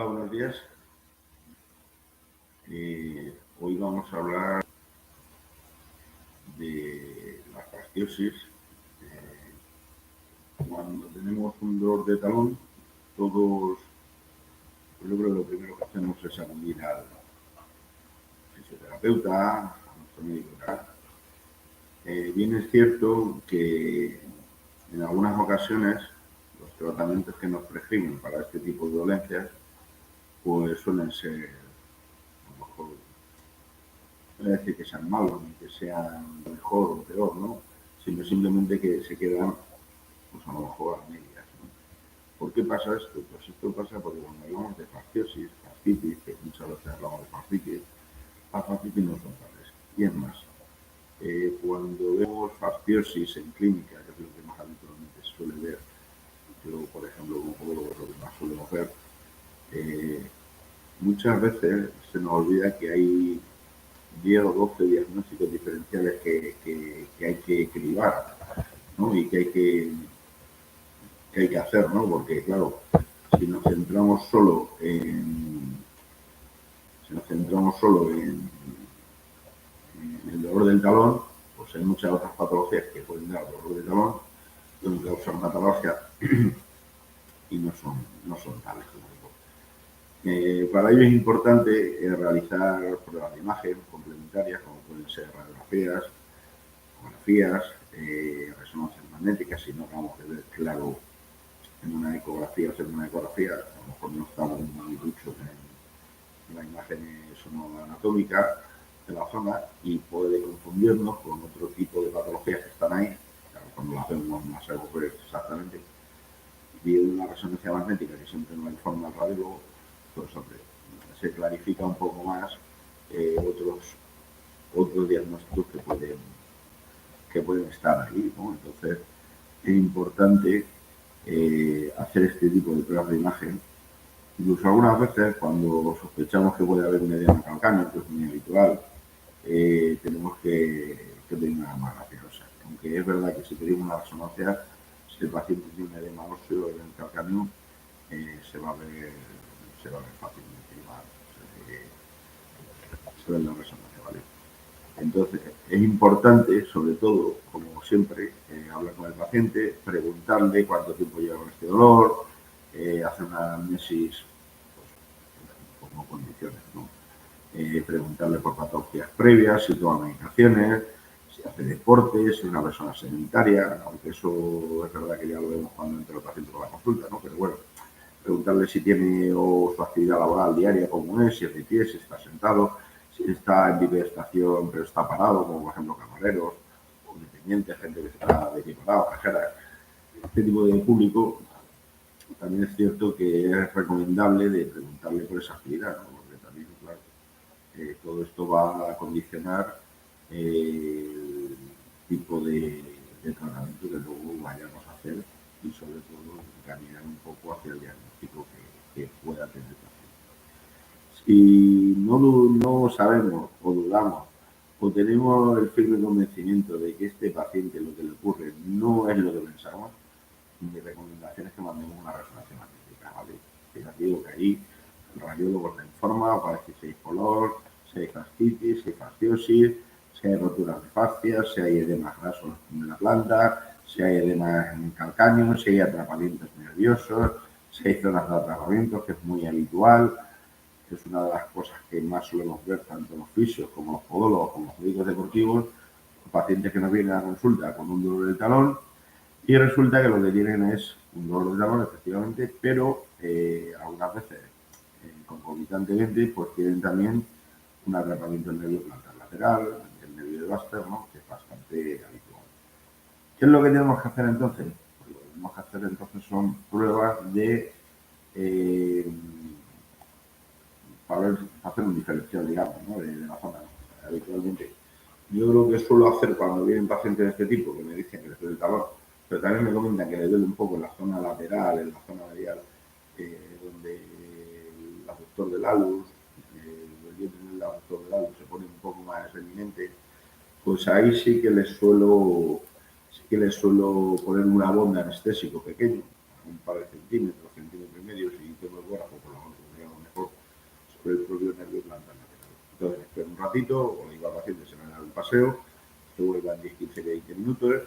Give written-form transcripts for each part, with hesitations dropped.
Hola, buenos días. Hoy vamos a hablar de la fasciosis. Cuando tenemos un dolor de talón, todos, yo creo que lo primero que hacemos es acudir al fisioterapeuta, a nuestro médico. Bien es cierto que en algunas ocasiones los tratamientos que nos prescriben para este tipo de dolencias pues suelen ser, a lo mejor, no decir que sean malos ni que sean mejor o peor, ¿no? Sino simplemente que se quedan, pues a lo mejor a medias, ¿no? ¿Por qué pasa esto? Pues esto pasa porque cuando hablamos de fasciosis, fascitis, que muchas veces hablamos de fascitis, las fascitis no son tales. Y es más, cuando vemos fasciosis en clínica, que es lo que más habitualmente se suele ver, yo, por ejemplo, como podólogo es lo que más solemos ver, muchas veces se nos olvida que hay 10 o 12 diagnósticos diferenciales que hay que cribar, ¿no? Y que hay que hacer, ¿no? Porque, claro, si nos centramos solo en, si nos centramos solo en el dolor del talón, pues hay muchas otras patologías que pueden dar dolor de talón, pueden causar patología y no son tales. Para ello es importante realizar pruebas de imagen complementarias, como pueden ser radiografías, ecografías, resonancias magnéticas, si no acabamos de ver claro en una ecografía, a lo mejor no estamos muy duchos en la imagen sonoanatómica de la zona y puede confundirnos con otro tipo de patologías que están ahí, claro, cuando las vemos no sabemos ver exactamente, y en una resonancia magnética que siempre nos informa el radiólogo, pues hombre, se clarifica un poco más otros diagnósticos que pueden estar ahí, ¿no? Entonces es importante hacer este tipo de pruebas de imagen. Incluso algunas veces, cuando sospechamos que puede haber un edema calcáneo, que es muy habitual, tenemos que pedir una mamografía. O sea, aunque es verdad que si pedimos una resonancia, si el paciente tiene un edema óseo en el calcáneo, se va a ver fácilmente igual. Se ve en la resonancia, ¿vale? Entonces, es importante, sobre todo, como siempre, hablar con el paciente, preguntarle cuánto tiempo lleva con este dolor, hacer una anamnesis pues, como condiciones, ¿no? Preguntarle por patologías previas, si toma medicaciones, si hace deporte, si es una persona sedentaria, aunque eso es verdad que ya lo vemos cuando entra el paciente por la consulta, ¿no? Pero bueno, preguntarle si tiene o su actividad laboral diaria como es, si es de pie, si está sentado, si está en bipedestación pero está parado, como por ejemplo camareros o dependientes, gente que está de pie parado, cajeras. Este tipo de público también es cierto que es recomendable de preguntarle por esa actividad, ¿no? Porque también, claro, todo esto va a condicionar el tipo de tratamiento que luego vayamos a hacer y sobre todo caminar un poco hacia el diagnóstico que pueda tener el paciente. Si no sabemos o dudamos o tenemos el firme convencimiento de que este paciente lo que le ocurre no es lo que pensamos, mi recomendación es que mandemos una resonancia magnética, ¿vale? Ya digo que ahí el radiólogo te informa para decir si hay color, si hay fascitis, si hay fasciosis, si hay roturas de fascias, si hay edemas grasos en la planta, si hay edemas en el calcáneo, si hay atrapamientos nerviosos, si hay zonas de atrapamiento, que es muy habitual, que es una de las cosas que más solemos ver tanto los fisios como los podólogos, como los médicos deportivos, pacientes que nos vienen a consulta con un dolor del talón y resulta que lo que tienen es un dolor de talón, efectivamente, pero algunas veces concomitantemente pues tienen también un atrapamiento del nervio plantar lateral, el nervio de Baxter, ¿no? Que es bastante habitual. ¿Qué es lo que tenemos que hacer entonces? Pues lo que tenemos que hacer entonces son pruebas de eh, para hacer un diferencial, digamos, ¿no? de la zona habitualmente. Yo lo que suelo hacer cuando vienen pacientes de este tipo, que me dicen que les duele el talón, pero también me comentan que les duele un poco en la zona lateral, en la zona medial, donde el abductor del alus, el abductor del alus se pone un poco más eminente, pues ahí sí que les suelo poner una bomba anestésico pequeño, un par de centímetros y medio, si tengo el bógrafo, por lo menos por el propio nervio plantar lateral. Entonces, espero un ratito, o digo al paciente, se me da un paseo, que vuelvan 10, 15, 20 minutos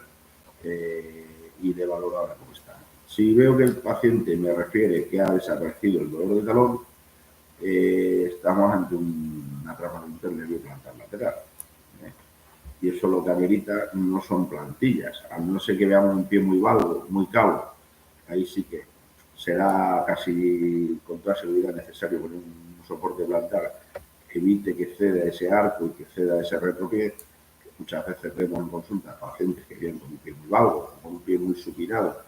y le valoro ahora cómo está. Si veo que el paciente me refiere que ha desaparecido el dolor de talón, estamos ante un atrapamiento del nervio plantar lateral. Y eso lo que amerita no son plantillas, a no ser que veamos un pie muy valgo, muy cabo, ahí sí que será casi con toda seguridad necesario poner un soporte plantar que evite que ceda ese arco y que ceda ese retropié. Muchas veces vemos en consulta pacientes que vienen con un pie muy valgo, con un pie muy supinado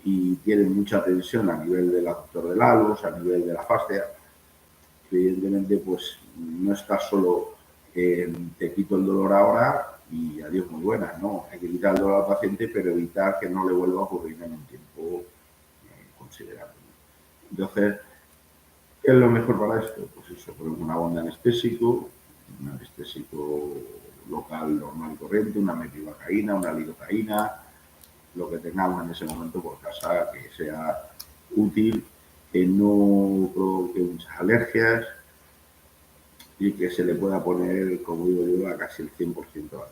y tienen mucha tensión a nivel del aductor del halus, a nivel de la fascia. Evidentemente, pues no está solo te quito el dolor ahora y adiós muy buenas, ¿no? Hay que quitar el dolor al paciente, pero evitar que no le vuelva a ocurrir en un tiempo considerable. Entonces, ¿qué es lo mejor para esto? Pues eso, una bomba anestésico, un anestésico local normal y corriente, una metilocaína, una lidocaína, lo que tengamos en ese momento por casa que sea útil, que no provoque muchas alergias y que se le pueda poner, como digo yo, a casi el 100% de la población.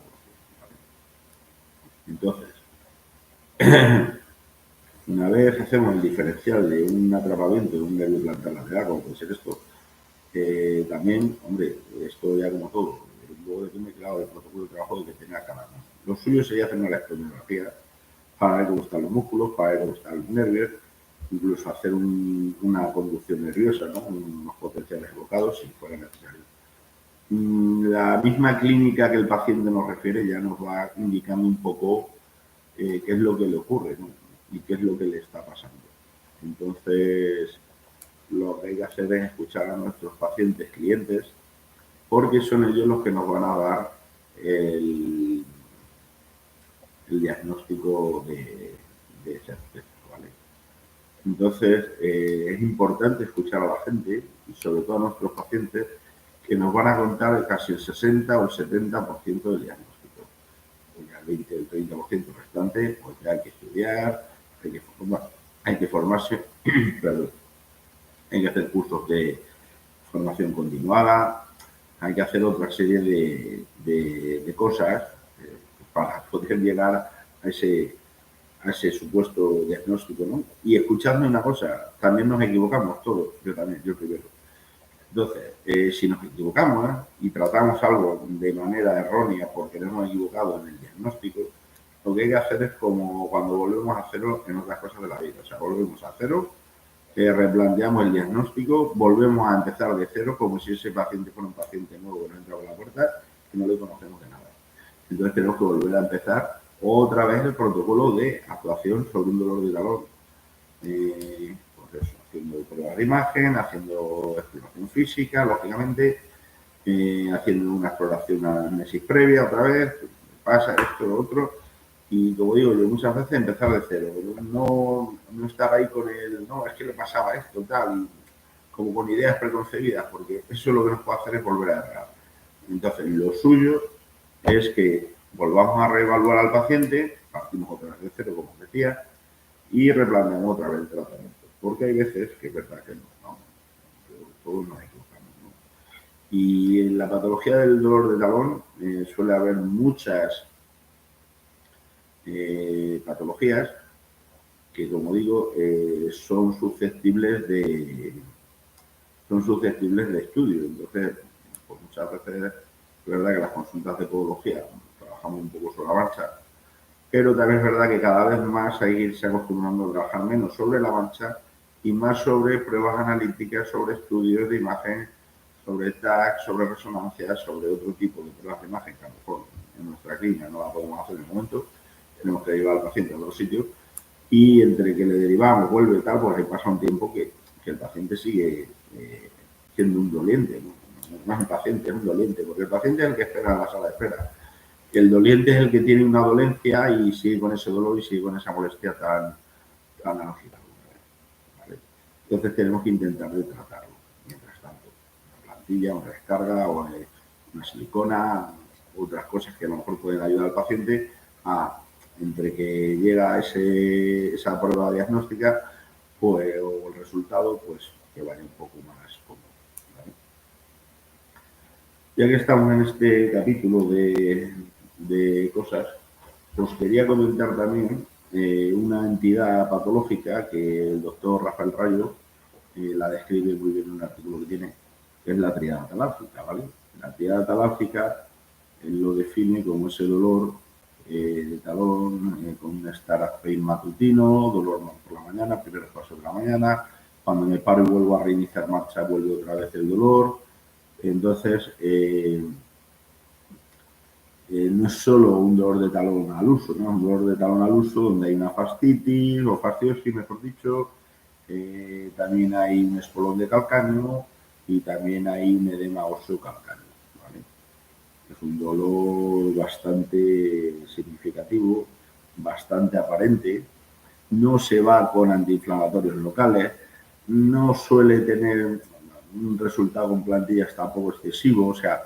Entonces, una vez hacemos el diferencial de un atrapamiento de un nervio plantar lateral, como puede ser esto, también, hombre, esto ya como todo, luego depende, claro, del protocolo de trabajo que tenga cada uno. Lo suyo sería hacer una electromiografía para ver cómo están los músculos, para ver cómo están los nervios, incluso hacer una conducción nerviosa, ¿no? Unos potenciales bloqueados si fuera necesario. La misma clínica que el paciente nos refiere ya nos va indicando un poco qué es lo que le ocurre, ¿no? Y qué es lo que le está pasando. Entonces, lo que hay que hacer es escuchar a nuestros pacientes, clientes, porque son ellos los que nos van a dar el diagnóstico de ese aspecto, ¿vale? Entonces, es importante escuchar a la gente y sobre todo a nuestros pacientes que nos van a contar casi el 60 o el 70% del diagnóstico. Ya el 20 o el 30% restante, pues ya hay que estudiar, hay que formarse, perdón, hay que hacer cursos de formación continuada, hay que hacer otra serie de cosas para poder llegar a ese supuesto diagnóstico, ¿no? Y escuchadme una cosa, también nos equivocamos todos, yo también, yo primero. Entonces, si nos equivocamos y tratamos algo de manera errónea porque nos hemos equivocado en el diagnóstico, lo que hay que hacer es como cuando volvemos a cero en otras cosas de la vida. O sea, volvemos a cero, replanteamos el diagnóstico, volvemos a empezar de cero como si ese paciente fuera un paciente nuevo que no entra por la puerta y no le conocemos de nada. Entonces tenemos que volver a empezar otra vez el protocolo de actuación sobre un dolor de talón. Pues eso, haciendo pruebas de imagen, haciendo exploración física, lógicamente, haciendo una exploración anamnesis previa otra vez, pasa esto, lo otro, y como digo yo, muchas veces empezar de cero, no estar ahí con el, no, es que le pasaba esto, tal, y como con ideas preconcebidas, porque eso lo que nos puede hacer es volver a errar. Entonces, lo suyo es que volvamos a reevaluar al paciente, partimos otra vez de cero, como os decía, y replanteamos otra vez el tratamiento. Porque hay veces que es verdad que no todos nos equivocamos, ¿no? Y en la patología del dolor de talón suele haber muchas patologías que, como digo, son susceptibles de estudio. Entonces, pues muchas veces es verdad que las consultas de podología trabajamos un poco sobre la marcha, pero también es verdad que cada vez más hay que irse acostumbrando a trabajar menos sobre la marcha y más sobre pruebas analíticas, sobre estudios de imagen, sobre TAC, sobre resonancias, sobre otro tipo de pruebas de imagen que a lo mejor en nuestra clínica no la podemos hacer en el momento, tenemos que llevar al paciente a otro sitio y entre que le derivamos, vuelve y tal, pues ahí pasa un tiempo que el paciente sigue siendo un doliente, no es un paciente, es un doliente, porque el paciente es el que espera en la sala de espera. El doliente es el que tiene una dolencia y sigue con ese dolor y sigue con esa molestia tan álgida. ¿Vale? Entonces tenemos que intentar de tratarlo. Mientras tanto, una plantilla, una descarga o una silicona, otras cosas que a lo mejor pueden ayudar al paciente a, entre que llega esa prueba diagnóstica pues, o el resultado, pues que vaya un poco más cómodo. ¿Vale? Ya que estamos en este capítulo de cosas, os quería comentar también una entidad patológica que el doctor Rafael Rayo la describe muy bien en un artículo que tiene, que es la triada találgica, ¿vale? La triada találgica lo define como ese dolor de talón con un start pain matutino, dolor por la mañana, primeros pasos de la mañana, cuando me paro y vuelvo a reiniciar marcha vuelve otra vez el dolor. Entonces, no es solo un dolor de talón al uso, ¿no? Un dolor de talón al uso donde hay una fascitis o fasciosis, mejor dicho, también hay un espolón de calcáneo y también hay un edema óseo calcáneo, ¿vale? Es un dolor bastante significativo, bastante aparente, no se va con antiinflamatorios locales, no suele tener un resultado con plantillas tampoco excesivo, o sea,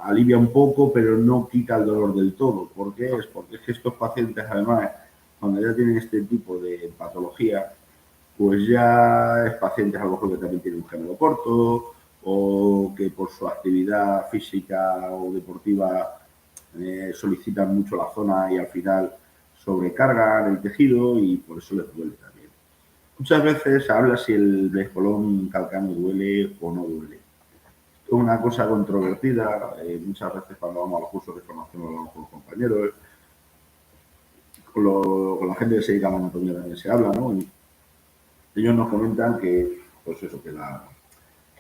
alivia un poco, pero no quita el dolor del todo. ¿Por qué es? Porque es que estos pacientes, además, cuando ya tienen este tipo de patología, pues ya es pacientes a lo mejor que también tienen un gemelo corto o que por su actividad física o deportiva solicitan mucho la zona y al final sobrecargan el tejido y por eso les duele también. Muchas veces se habla si el espolón calcáneo duele o no duele. Es una cosa controvertida. Muchas veces cuando vamos a los cursos de formación lo hablamos con los compañeros, con la gente que se dedica a la anatomía también se habla, ¿no? Y ellos nos comentan que, pues eso, que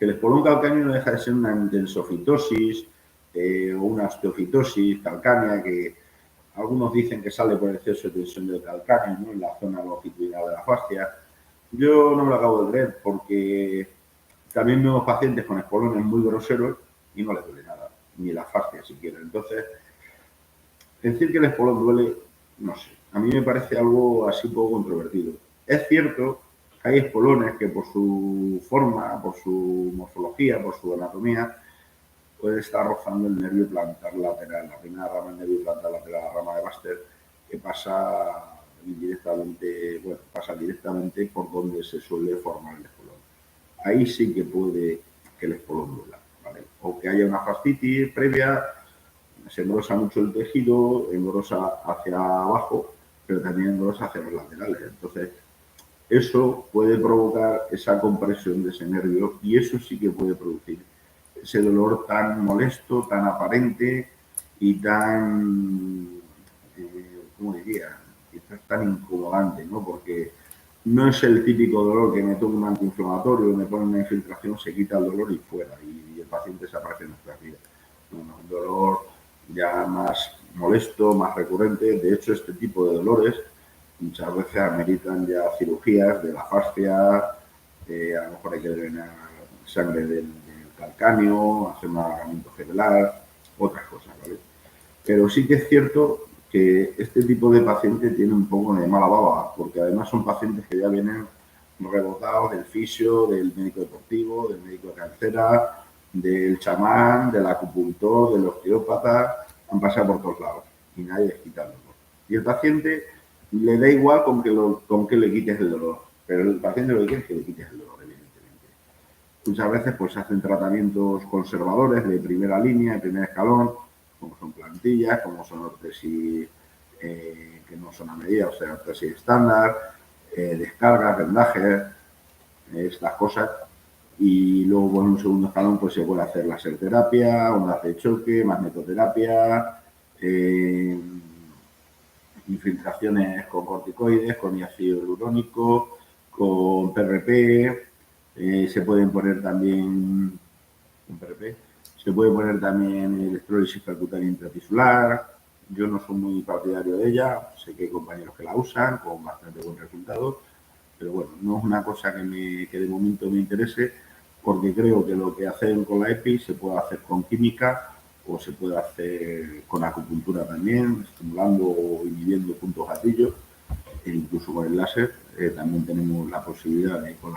el espolón calcáneo no deja de ser una intensofitosis o una osteofitosis calcánea que algunos dicen que sale por exceso de tensión del calcáneo, ¿no? En la zona longitudinal de la fascia. Yo no me lo acabo de creer porque también vemos pacientes con espolones muy groseros y no les duele nada, ni la fascia siquiera. Entonces, decir que el espolón duele, no sé, a mí me parece algo así poco controvertido. Es cierto que hay espolones que por su forma, por su morfología, por su anatomía, puede estar rozando el nervio plantar lateral, la primera rama del nervio plantar lateral, la rama de Baxter, que pasa directamente, bueno, pasa directamente por donde se suele formar el espolón. Ahí sí que puede que el espolón duela, ¿vale? O que haya una fascitis previa, se engrosa mucho el tejido, engrosa hacia abajo, pero también engrosa hacia los laterales. Entonces, eso puede provocar esa compresión de ese nervio y eso sí que puede producir ese dolor tan molesto, tan aparente y tan, ¿cómo diría? Quizás tan incomodante, ¿no? Porque no es el típico dolor que me tomo un antiinflamatorio, me pone una infiltración, se quita el dolor y fuera, y el paciente desaparece en nuestra vida. No, no, un dolor ya más molesto, más recurrente. De hecho, este tipo de dolores muchas veces ameritan ya cirugías de la fascia, a lo mejor hay que drenar sangre del calcáneo, hacer un alargamiento gemelar, otras cosas, ¿vale? Pero sí que es cierto que este tipo de paciente tiene un poco de mala baba, porque además son pacientes que ya vienen rebotados del fisio, del médico deportivo, del médico de cabecera, del chamán, del acupuntor, del osteópata, han pasado por todos lados y nadie les quita el dolor. Y el paciente le da igual con que le quites el dolor, pero el paciente lo que quiere es que le quites el dolor, evidentemente. Muchas veces pues se hacen tratamientos conservadores de primera línea, de primer escalón, como son plantillas, como son ortesis que no son a medida, o sea, ortesis estándar, descargas, vendajes, estas cosas. Y luego, pues, en un segundo escalón, pues se puede hacer laserterapia, ondas de choque, magnetoterapia, infiltraciones con corticoides, con ácido hialurónico, con PRP, se pueden poner también con PRP, se puede poner también electrólisis percutánea intratisular. Yo no soy muy partidario de ella, sé que hay compañeros que la usan con bastante buen resultado, pero bueno, no es una cosa que de momento me interese, porque creo que lo que hacen con la EPI se puede hacer con química o se puede hacer con acupuntura también, estimulando o inhibiendo puntos gatillos, e incluso con el láser. También tenemos la posibilidad de, con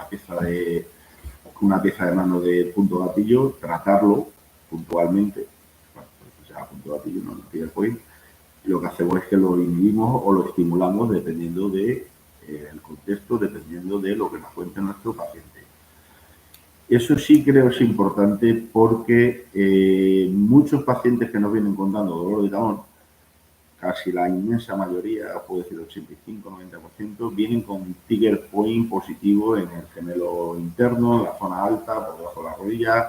una pieza de mano de punto gatillo, tratarlo puntualmente, bueno, pues, o sea, punto gatillo, no tiene point. Lo que hacemos es que lo inhibimos o lo estimulamos dependiendo de el contexto, dependiendo de lo que nos cuente nuestro paciente. Eso sí creo es importante porque muchos pacientes que nos vienen contando dolor de talón, casi la inmensa mayoría, puedo decir 85-90%, vienen con trigger point positivo en el gemelo interno, en la zona alta, por debajo de la rodilla.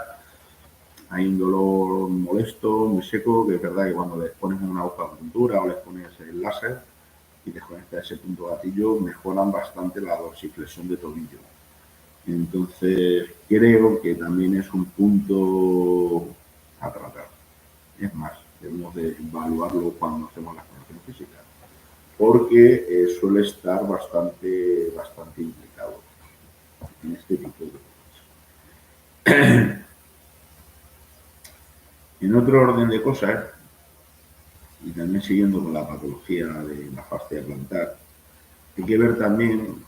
Hay un dolor molesto, muy seco, que es verdad que cuando les pones una aguja de puntura o les pones el láser y les conectas ese punto gatillo, mejoran bastante la dorsiflexión de tobillo. Entonces, creo que también es un punto a tratar. Es más, debemos de evaluarlo cuando hacemos las correcciones físicas, porque suele estar bastante implicado en este tipo de cosas. En otro orden de cosas, y también siguiendo con la patología de la fascia plantar, hay que ver también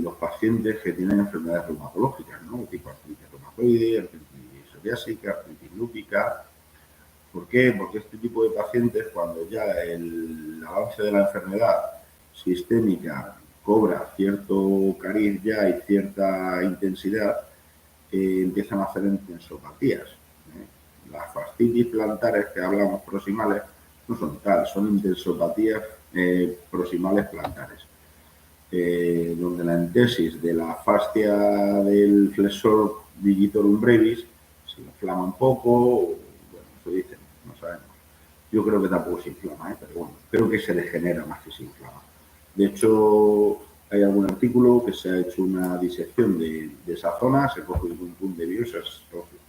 los pacientes que tienen enfermedades reumatológicas, ¿no? Tipo artritis reumatoide, artritis psoriásica, artritis lúpica. ¿Por qué? Porque este tipo de pacientes, cuando ya el avance de la enfermedad sistémica cobra cierto cariz ya y cierta intensidad, empiezan a hacer intensopatías. Las fascitis plantares que hablamos proximales no son tal, son intensopatías proximales plantares, donde la entesis de la fascia del flexor digitorum brevis se inflama un poco, bueno, eso dicen, no sabemos. Yo creo que tampoco se inflama, pero bueno, creo que se degenera más que se inflama. De hecho, hay algún artículo que se ha hecho una disección de esa zona, se coge un punto de biosas,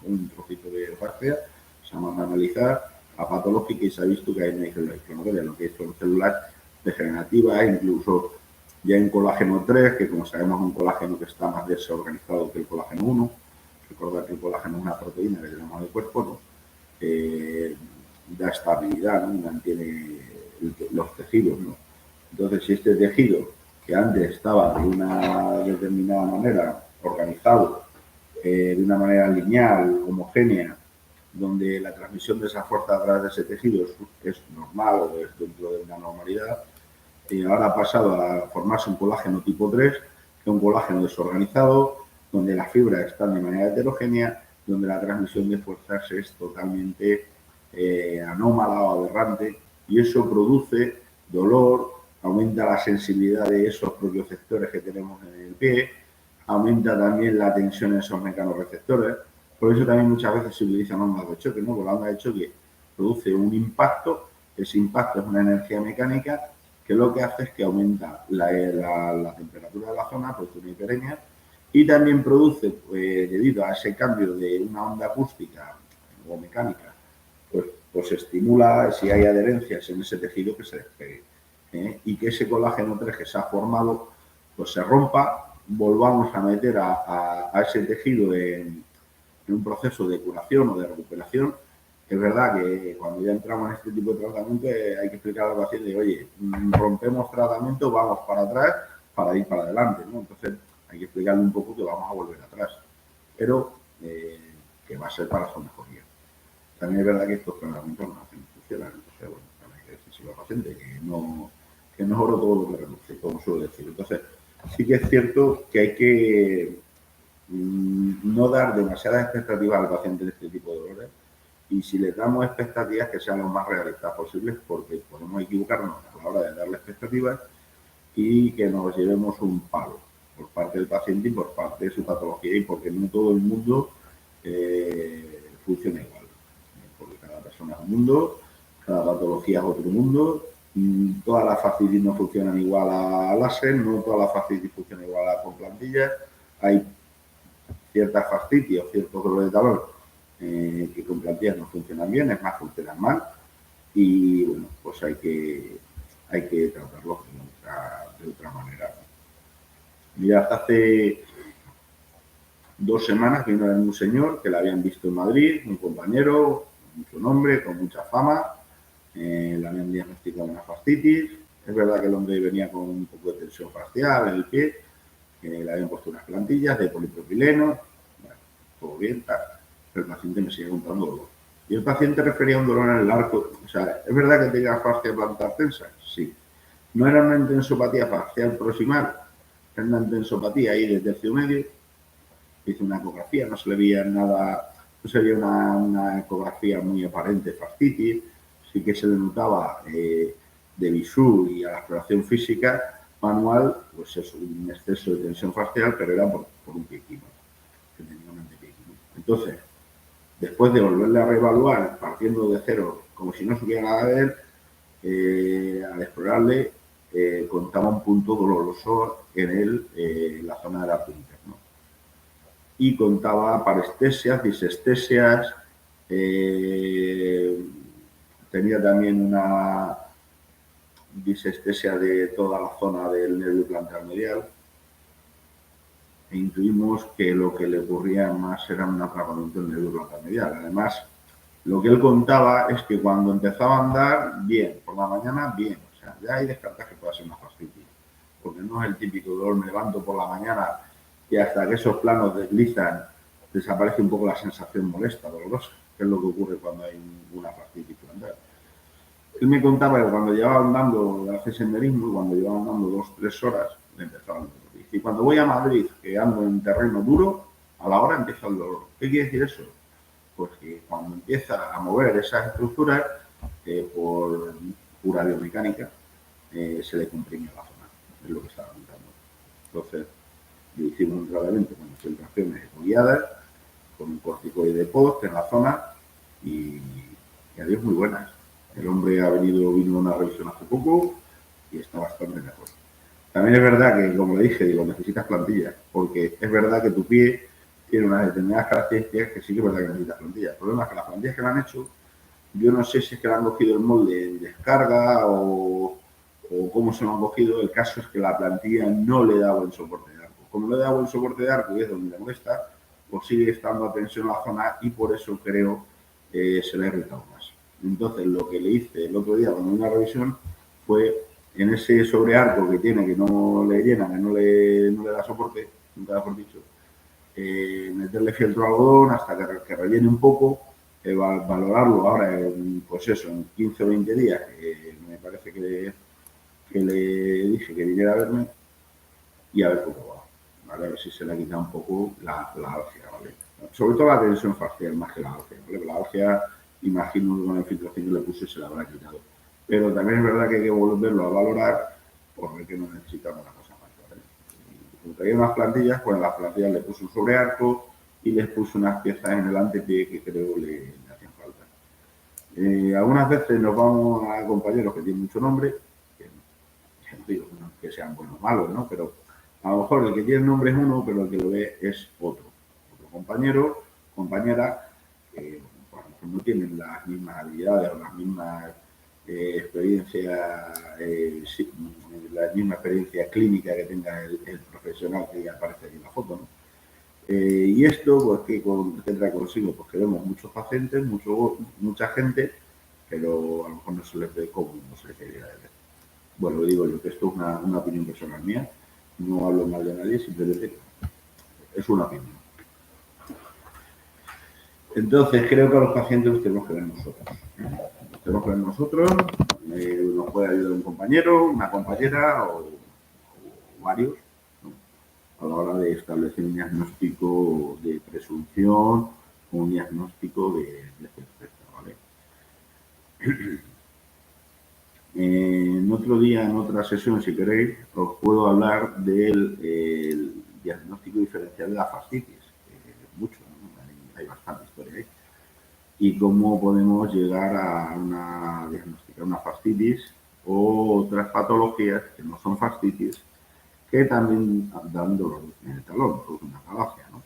un trocito de fascia, se manda a analizar a patológica y se ha visto que hay una célula inflamatoria, lo que son células degenerativas, incluso ya en colágeno 3, que como sabemos es un colágeno que está más desorganizado que el colágeno 1. Recordad que el colágeno es una proteína que tenemos en el cuerpo, ¿no? Da estabilidad, ¿no? Mantiene los tejidos, ¿no? Entonces, si este tejido, que antes estaba de una determinada manera organizado, de una manera lineal, homogénea, donde la transmisión de esa fuerza a través de ese tejido es normal o es dentro de una normalidad, y ahora ha pasado a formarse un colágeno tipo 3, que es un colágeno desorganizado, donde las fibras están de manera heterogénea, donde la transmisión de fuerzas es totalmente anómala o aberrante, y eso produce dolor, aumenta la sensibilidad de esos propioceptores que tenemos en el pie, aumenta también la tensión en esos mecanorreceptores. Por eso también muchas veces se utilizan ondas de choque, ¿no? Porque la onda de choque produce un impacto, ese impacto es una energía mecánica que lo que hace es que aumenta la temperatura de la zona, produce una hiperemia, y también produce, debido a ese cambio de una onda acústica o mecánica, pues estimula, si hay adherencias en ese tejido, que se despegue. Y que ese colágeno 3 que se ha formado, pues se rompa, volvamos a meter a ese tejido en un proceso de curación o de recuperación. Es verdad que cuando ya entramos en este tipo de tratamiento hay que explicar al paciente, oye, rompemos tratamiento, vamos para atrás para ir para adelante, ¿no? Entonces hay que explicarle un poco que vamos a volver atrás, pero que va a ser para su mejoría. También es verdad que estos tratamientos no funcionan, entonces, bueno, también hay que decírselo al paciente que no es oro todo lo que reluce, como suelo decir. Entonces, sí que es cierto que hay que no dar demasiadas expectativas al paciente de este tipo de dolores, y si les damos expectativas, que sean lo más realistas posibles, porque podemos equivocarnos a la hora de darle expectativas y que nos llevemos un palo por parte del paciente y por parte de su patología, y porque no todo el mundo funciona igual, porque cada persona es un mundo, cada patología es otro mundo, todas las fascitis no funcionan igual a láser, no todas las fascitis funcionan igual con plantillas, hay ciertas fascitis o ciertos dolores de talón que con plantillas no funcionan bien, es más, funcionan mal, y bueno, pues hay que tratarlos de otra manera. Mira, hasta hace 2 semanas vino un señor que le habían visto en Madrid, un compañero, con mucho nombre, con mucha fama, le habían diagnosticado una fascitis. Es verdad que el hombre venía con un poco de tensión facial en el pie, le habían puesto unas plantillas de polipropileno, bueno, todo bien, tal, pero el paciente me sigue contando dolor. Y el paciente refería a un dolor en el arco. O sea, ¿es verdad que tenía fascia plantar tensa? Sí. ¿No era una intensopatía facial proximal? ¿Era una intensopatía ahí de tercio medio? hice una ecografía, no se le veía nada, no se veía una ecografía muy aparente fascitis, sí que se le notaba de visú y a la exploración física manual, pues eso, un exceso de tensión facial, pero era por un piequino, que tenía un antepiequino. Entonces, después de volverle a reevaluar, partiendo de cero, como si no supiera nada de él, al explorarle, contaba un punto doloroso en él, en la zona del arco interno. Y contaba parestesias, disestesias, tenía también una disestesia de toda la zona del nervio plantar medial, e intuimos que lo que le ocurría más era un atrapamiento del nervio plantar medial. Además, lo que él contaba es que cuando empezaba a andar, bien, por la mañana, bien. O sea, ya hay descartas que pueda ser una fascitis. Porque no es el típico dolor, me levanto por la mañana y hasta que esos planos deslizan, desaparece un poco la sensación molesta, dolorosa, que es lo que ocurre cuando hay una fascitis plantar. Él me contaba que cuando llevaba andando, hace senderismo, y cuando llevaba andando 2 o 3 horas, le empezaba el dolor. Y cuando voy a Madrid, que ando en terreno duro, a la hora empieza el dolor. ¿Qué quiere decir eso? Pues que cuando empieza a mover esas estructuras, por pura biomecánica, se le comprime la zona. Es lo que estaba contando. Entonces, le hicimos un tratamiento con infiltraciones guiadas, con un corticoide post en la zona y adiós muy buenas. El hombre vino a una revisión hace poco y está bastante mejor. También es verdad que, como le dije, digo, necesitas plantillas, porque es verdad que tu pie tiene unas determinadas características que sí que es verdad que necesitas plantillas. El problema es que las plantillas que le han hecho, yo no sé si es que le han cogido el molde en descarga o cómo se lo han cogido. El caso es que la plantilla no le da buen soporte de arco. Como no le da buen soporte de arco y es donde le molesta, pues sigue estando a tensión en la zona y por eso creo se le ha irritado más. Entonces, lo que le hice el otro día cuando hice una revisión fue en ese sobrearco que tiene, que no le llena, que no le da soporte, nunca mejor dicho, meterle fieltro de algodón hasta que rellene un poco, valorarlo ahora en, pues eso, en 15 o 20 días, que me parece que le dije que viniera a verme y a ver cómo va, ¿vale? A ver si se le ha quitado un poco la algia, ¿vale? Sobre todo la tensión facial, más que la algia, ¿vale? La algia, imagino que con la infiltración que le puse se la habrá quitado. Pero también es verdad que hay que volverlo a valorar por ver que no necesitamos una cosa más, ¿vale? Como traía unas plantillas, pues en las plantillas le puse un sobrearco y les puse unas piezas en el antepié que creo le hacían falta. Algunas veces nos vamos a compañeros que tienen mucho nombre, que no digo que sean buenos o malos, ¿no? Pero a lo mejor el que tiene nombre es uno, pero el que lo ve es otro compañero, compañera, que bueno, pues no tienen las mismas habilidades o las mismas experiencias, la misma experiencia clínica que tenga el profesional que aparece aquí en la foto, ¿no? Y esto, pues, ¿qué trae consigo? Pues que vemos muchos pacientes, mucha gente, pero a lo mejor no se les ve como no se les debería ver. Bueno, digo yo que esto es una opinión personal mía, no hablo mal de nadie, simplemente es una opinión. Entonces, creo que a los pacientes los tenemos que ver nosotros. Los tenemos que ver nosotros, nos puede ayudar un compañero, una compañera o varios, ¿no? A la hora de establecer un diagnóstico de presunción o un diagnóstico de certeza, ¿vale? En otro día, en otra sesión, si queréis, os puedo hablar del diagnóstico diferencial de la fascitis. Mucho, ¿no? Hay bastante historia ahí. Y cómo podemos llegar a diagnosticar una fascitis o otras patologías que no son fascitis, que también dan dolor en el talón, pues una talalgia, ¿no?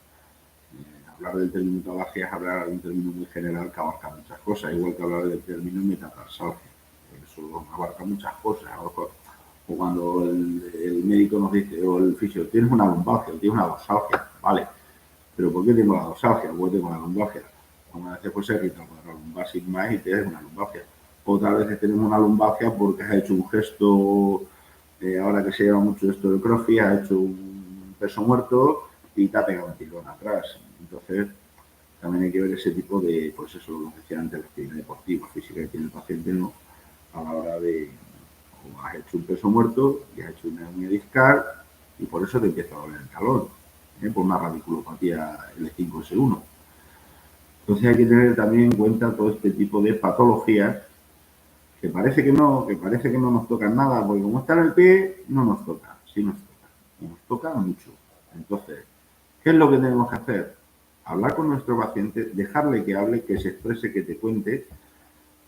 Hablar del término talalgia es hablar de un término muy general que abarca muchas cosas, igual que hablar del término metatarsalgia. Eso abarca muchas cosas. O cuando el médico nos dice, o el fisio, tienes una lumbalgia, tienes una dosalgia, vale, pero ¿por qué tengo la dosalgia? ¿Por qué tengo la lumbalgia? Una vez pues se irrita la lumbar sigma y tienes una lumbalgia. Otras veces tenemos una lumbalgia porque has hecho un gesto, ahora que se lleva mucho esto de crossfit, has hecho un peso muerto y te ha pegado un tirón atrás. Entonces, también hay que ver ese tipo de, pues eso, lo que decía antes, la actividad deportiva, física que tiene el paciente, ¿no? A la hora de, o has hecho un peso muerto y has hecho una hernia discal y por eso te empieza a doler el talón. por una radiculopatía L5S1. Entonces hay que tener también en cuenta todo este tipo de patologías que parece que no nos tocan nada, porque como está en el pie, no nos toca, sí nos toca, y nos toca mucho. Entonces, ¿qué es lo que tenemos que hacer? Hablar con nuestro paciente, dejarle que hable, que se exprese, que te cuente.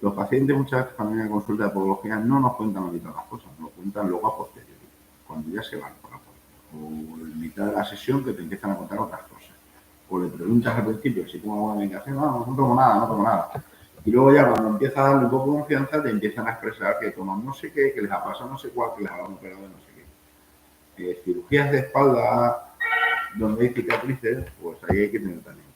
Los pacientes muchas veces cuando vienen a consulta de podología no nos cuentan ahorita las cosas, nos cuentan luego a posteriori, cuando ya se van por la puerta. O en mitad de la sesión que te empiezan a contar otras cosas. O le preguntas al principio si tomo alguna medicación, no tomo nada, no tomo nada. Y luego ya cuando empieza a darle un poco de confianza te empiezan a expresar que toman no sé qué, que les ha pasado no sé cuál, que les han operado de no sé qué. Cirugías de espalda donde hay cicatrices, pues ahí hay que tener también